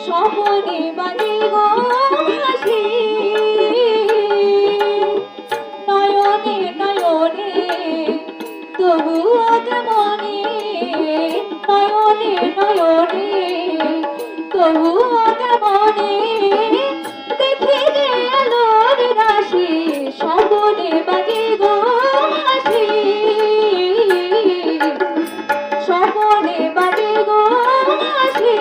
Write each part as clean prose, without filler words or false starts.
স্বপনে বাজে গো হাসি নয়নে নয়নে তবুও কেমনে নয়নে নয়নে তবুও কেমনে দেখি যে আলোর রাশি স্বপনে বাজে গো হাসি স্বপনে বাজে গো হাসি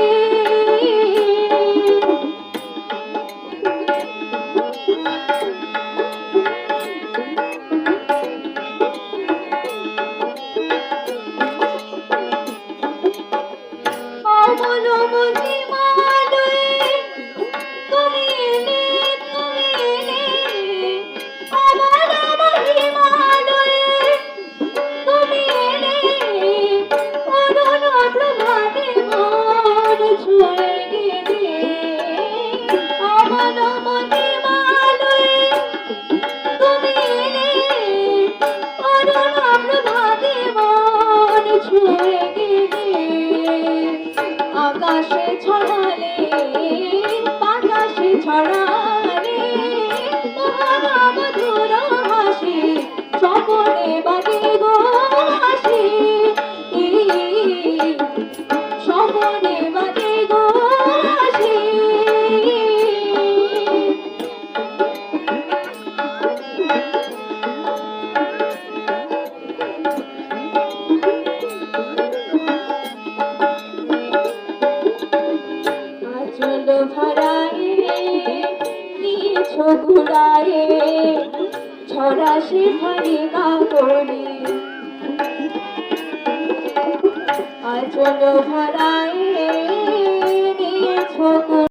আকাশে ছড়ালে বাতাসে ছড়ালে মধুর হাসি স্বপনে বাজে গো হাসি স্বপনে বাজে গো হাসি ঘুরায়ে ছড়া শিখারি কাপড়ে আচল ভরায়ে